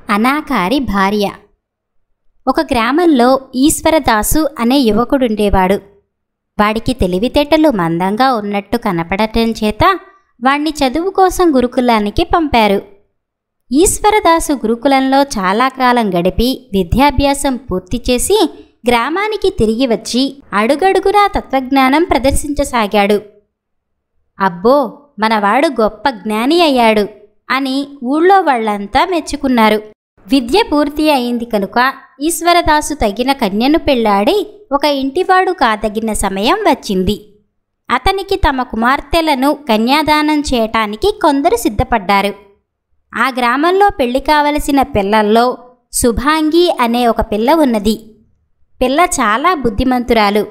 అనాకారి భార్య. ఒక గ్రామంలో ఈశ్వరదాసు అనే యువకుడుండేవాడు. వాడికి తెలివితేటలు మందంగా ఉన్నట్టు కనపడటం చేత వాణ్ణి చదువు కోసం గురుకులానికి పంపారు. ఈశ్వరదాసు గురుకులంలో చాలా కాలం గడిపి విద్యాభ్యాసం పూర్తి చేసి గ్రామానికి తిరిగి వచ్చి అడుగడుగునా తత్వజ్ఞానం ప్రదర్శించసాగాడు. అబ్బో, మనవాడు గొప్ప జ్ఞాని అయ్యాడు అని ఊళ్ళో వాళ్లంతా మెచ్చుకున్నారు. విద్య పూర్తి అయింది కనుక ఈశ్వరదాసు తగిన కన్యను పెళ్లాడి ఒక ఇంటివాడు కాదగిన సమయం వచ్చింది. అతనికి తమ కుమార్తెలను కన్యాదానం చేయటానికి కొందరు సిద్ధపడ్డారు. ఆ గ్రామంలో పెళ్లి కావలసిన పిల్లల్లో శుభాంగి అనే ఒక పిల్ల ఉన్నది. పిల్ల చాలా బుద్ధిమంతురాలు,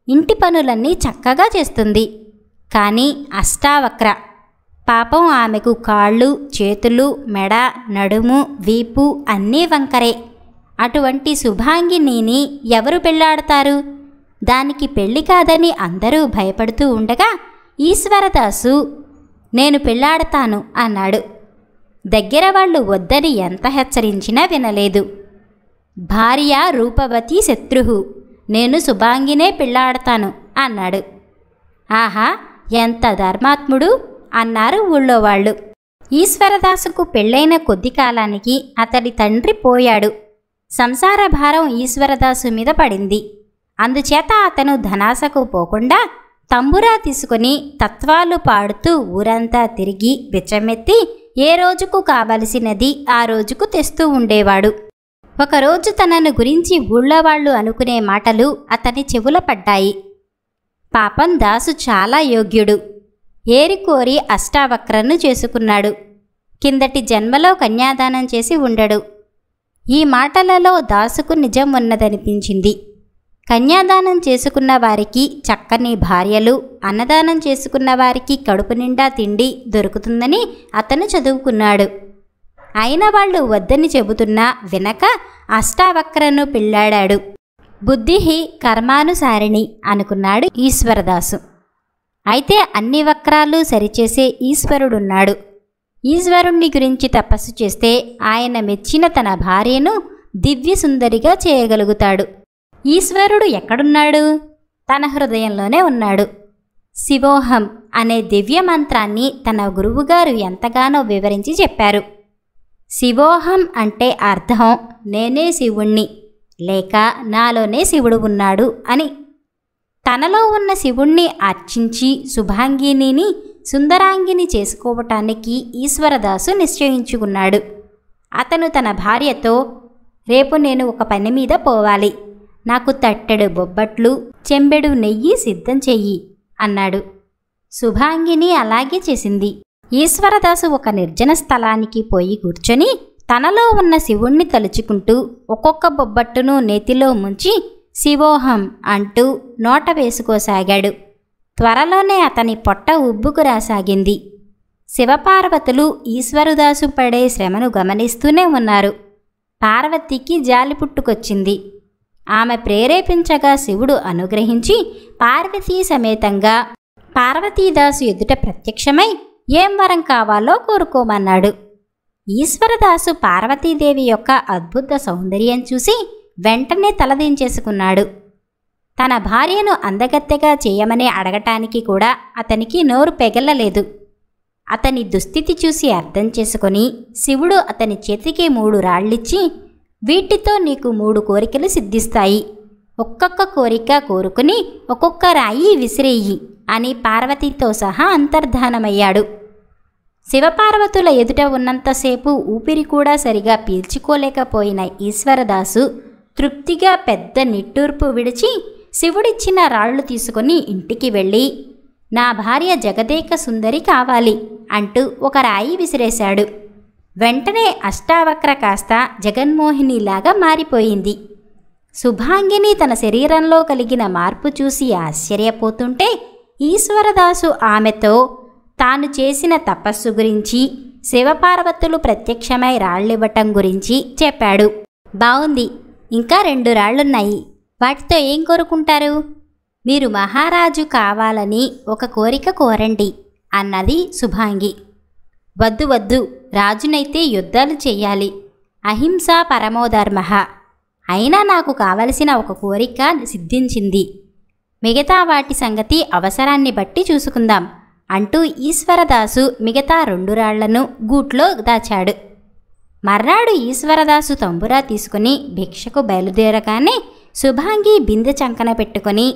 ఇంటి పనులన్నీ చక్కగా చేస్తుంది. కానీ అష్టావక్ర. పాపం ఆమెకు కాళ్ళు, చేతులు, మెడ, నడుము, వీపు అన్నీ వంకరే. అటువంటి శుభాంగిని ఎవరు పెళ్లాడతారు? దానికి పెళ్లి కాదని అందరూ భయపడుతూ ఉండగా ఈశ్వరదాసు నేను పెళ్లాడతాను అన్నాడు. దగ్గర వాళ్ళు వద్దని ఎంత హెచ్చరించినా వినలేదు. భార్య రూపవతి శత్రుహు, నేను శుభాంగినే పెళ్లాడతాను అన్నాడు. ఆహా, ఎంత ధర్మాత్ముడు అన్నారు ఊళ్ళో వాళ్ళు. ఈశ్వరదాసుకు పెళ్ళైన కొద్ది కాలానికి అతడి తండ్రి పోయాడు. సంసార భారం ఈశ్వరదాసు మీద పడింది. అందుచేత అతను ధనాసకు పోకుండా తంబురా తీసుకుని తత్వాలు పాడుతూ ఊరంతా తిరిగి బిచ్చమెత్తి ఏ రోజుకు కావలసినది ఆ రోజుకు తెస్తూ ఉండేవాడు. ఒకరోజు తనను గురించి ఊళ్ళో వాళ్ళు అనుకునే మాటలు అతని చెవుల పడ్డాయి. పాపం దాసు చాలా యోగ్యుడు. ఏరికోరి అష్టావక్రను చేసుకున్నాడు. కిందటి జన్మలో కన్యాదానం చేసి ఉండడు. ఈ మాటలలో దాసుకు నిజం ఉన్నదనిపించింది. కన్యాదానం చేసుకున్న వారికి చక్కని భార్యలు, అన్నదానం చేసుకున్న వారికి కడుపు నిండా తిండి దొరుకుతుందని అతను చదువుకున్నాడు. అయిన వాళ్ళు వద్దని చెబుతున్నా వినక అష్టావక్రను పెళ్లాడాడు. బుద్ధి కర్మానుసారిణి అనుకున్నాడు ఈశ్వరదాసు. అయితే అన్ని వక్రాలు సరిచేసే ఈశ్వరుడున్నాడు. ఈశ్వరుణ్ణి గురించి తపస్సు చేస్తే ఆయన మెచ్చిన తన భార్యను దివ్యసుందరిగా చేయగలుగుతాడు. ఈశ్వరుడు ఎక్కడున్నాడు? తన హృదయంలోనే ఉన్నాడు. శివోహం అనే దివ్య మంత్రాన్ని తన గురువుగారు ఎంతగానో వివరించి చెప్పారు. శివోహం అంటే అర్థం నేనే శివుణ్ణి, లేక నాలోనే శివుడు ఉన్నాడు అని. తనలో ఉన్న శివుణ్ణి అర్చించి శుభాంగిని సుందరాంగిని చేసుకోవటానికి ఈశ్వరదాసు నిశ్చయించుకున్నాడు. అతను తన భార్యతో, రేపు నేను ఒక పని మీద పోవాలి, నాకు తట్టెడు బొబ్బట్లు, చెంబెడు నెయ్యి సిద్ధం చెయ్యి అన్నాడు. శుభాంగిని అలాగే చేసింది. ఈశ్వరదాసు ఒక నిర్జన స్థలానికి పోయి కూర్చొని తనలో ఉన్న శివుణ్ణి తలుచుకుంటూ ఒక్కొక్క బొబ్బట్టును నేతిలో ముంచి శివోహం అంటూ నోట వేసుకోసాగాడు. త్వరలోనే అతని పొట్ట ఉబ్బుకు రాసాగింది. శివపార్వతులు ఈశ్వరదాసు పడే శ్రమను గమనిస్తూనే ఉన్నారు. పార్వతికి జాలి పుట్టుకొచ్చింది. ఆమె ప్రేరేపించగా శివుడు అనుగ్రహించి పార్వతీ సమేతంగా పార్వతీదాసు ఎదుట ప్రత్యక్షమై ఏం వరం కావాలో కోరుకోమన్నాడు. ఈశ్వరదాసు పార్వతీదేవి యొక్క అద్భుత సౌందర్యం చూసి వెంటనే తలదించేసుకున్నాడు. తన భార్యను అందగత్తెగా చేయమని అడగటానికి కూడా అతనికి నోరు పెగలలేదు. అతని దుస్థితి చూసి అర్థం చేసుకొని శివుడు అతని చేతికి 3 రాళ్ళిచ్చి, వీటితో నీకు 3 కోరికలు సిద్ధిస్తాయి, ఒక్కొక్క కోరిక కోరుకుని ఒక్కొక్క రాయి విసిరేయి అని పార్వతితో సహా అంతర్ధానమయ్యాడు. శివపార్వతుల ఎదుట ఉన్నంతసేపు ఊపిరి కూడా సరిగా పీల్చుకోలేకపోయిన ఈశ్వరదాసు తృప్తిగా పెద్ద నిట్టూర్పు విడిచి శివుడిచ్చిన రాళ్లు తీసుకుని ఇంటికి వెళ్ళి, నా భార్య జగదేక సుందరి కావాలి అంటూ ఒక రాయి విసిరేశాడు. వెంటనే అష్టావక్ర కాస్త జగన్మోహినిలాగా మారిపోయింది. శుభాంగిని తన శరీరంలో కలిగిన మార్పు చూసి ఆశ్చర్యపోతుంటే ఈశ్వరదాసు ఆమెతో తాను చేసిన తపస్సు గురించి, శివపార్వతులు ప్రత్యక్షమై రాళ్ళివ్వటం గురించి చెప్పాడు. బావుంది, ఇంకా 2 రాళ్లున్నాయి, వాటితో ఏం కోరుకుంటారు? మీరు మహారాజు కావాలని ఒక కోరిక కోరండి అన్నది శుభాంగి. వద్దు వద్దు, రాజునైతే యుద్ధాలు చెయ్యాలి, అహింస పరమోధర్మ. అయినా నాకు కావలసిన ఒక కోరిక సిద్ధించింది. మిగతా వాటి సంగతి అవసరాన్ని బట్టి చూసుకుందాం అంటూ ఈశ్వరదాసు మిగతా 2 రాళ్లను గూట్లో దాచాడు. మర్నాడు ఈశ్వరదాసు తంబురా తీసుకుని భిక్షకు బయలుదేరగానే శుభాంగి బిందె చంకన పెట్టుకుని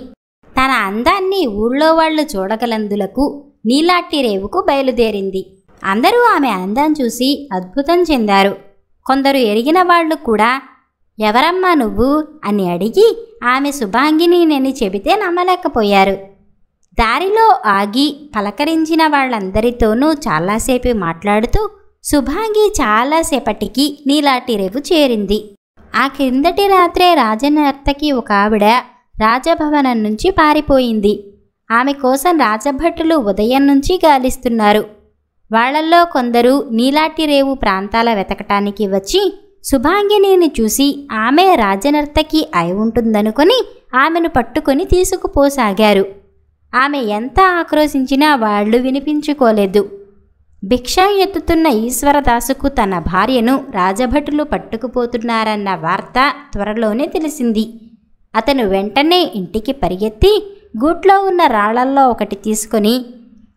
తన అందాన్ని ఊళ్ళో వాళ్లు చూడగలందులకు నీలాటి రేవుకు బయలుదేరింది. అందరూ ఆమె అందం చూసి అద్భుతం చెందారు. కొందరు ఎరిగిన వాళ్ళు కూడా ఎవరమ్మా నువ్వు అని అడిగి ఆమె శుభాంగినినని చెబితే నమ్మలేకపోయారు. దారిలో ఆగి పలకరించిన వాళ్ళందరితోనూ చాలాసేపు మాట్లాడుతూ శుభాంగి చాలాసేపటికి నీలాటి రేవు చేరింది. ఆ క్రిందటి రాత్రే రాజనర్తకి ఒక ఆవిడ రాజభవనం నుంచి పారిపోయింది. ఆమె కోసం రాజభటులు ఉదయం నుంచి గాలిస్తున్నారు. వాళ్లల్లో కొందరు నీలాటి రేవు ప్రాంతాల వెతకటానికి వచ్చి శుభాంగినిని చూసి ఆమె రాజనర్తకి అయి ఉంటుందనుకొని ఆమెను పట్టుకొని తీసుకుపోసాగారు. ఆమె ఎంత ఆక్రోశించినా వాళ్ళు వినిపించుకోలేదు. భిక్ష ఎత్తుతున్న ఈశ్వరదాసుకు తన భార్యను రాజభటులు పట్టుకుపోతున్నారన్న వార్త త్వరలోనే తెలిసింది. అతను వెంటనే ఇంటికి పరిగెత్తి గూట్లో ఉన్న రాళ్లల్లో ఒకటి తీసుకొని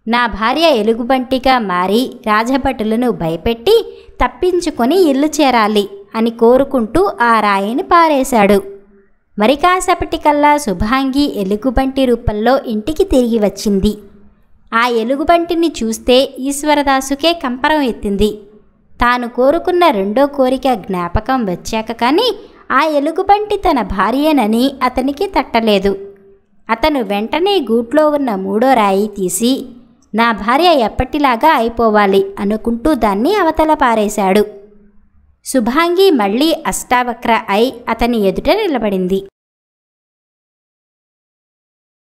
నా భార్య ఎలుగుబంటిగా మారి రాజభటులను భయపెట్టి తప్పించుకొని ఇల్లు చేరాలి అని కోరుకుంటూ ఆ రాయిని పారేశాడు. మరి కాసేపటికల్లా శుభాంగి ఎలుగుబంటి రూపంలో ఇంటికి తిరిగి వచ్చింది. ఆ ఎలుగుబంటిని చూస్తే ఈశ్వరదాసుకే కంపరం ఎత్తింది. తాను కోరుకున్న 2వ కోరిక జ్ఞాపకం వచ్చాక కానీ ఆ ఎలుగుబంటి తన భార్యనని అతనికి తట్టలేదు. అతను వెంటనే గూట్లో ఉన్న 3వ రాయి తీసి నా భార్య ఎప్పటిలాగా అయిపోవాలి అనుకుంటూ దాన్ని అవతల పారేశాడు. శుభాంగి మళ్ళీ అష్టావక్ర అయి అతని ఎదుట నిలబడింది.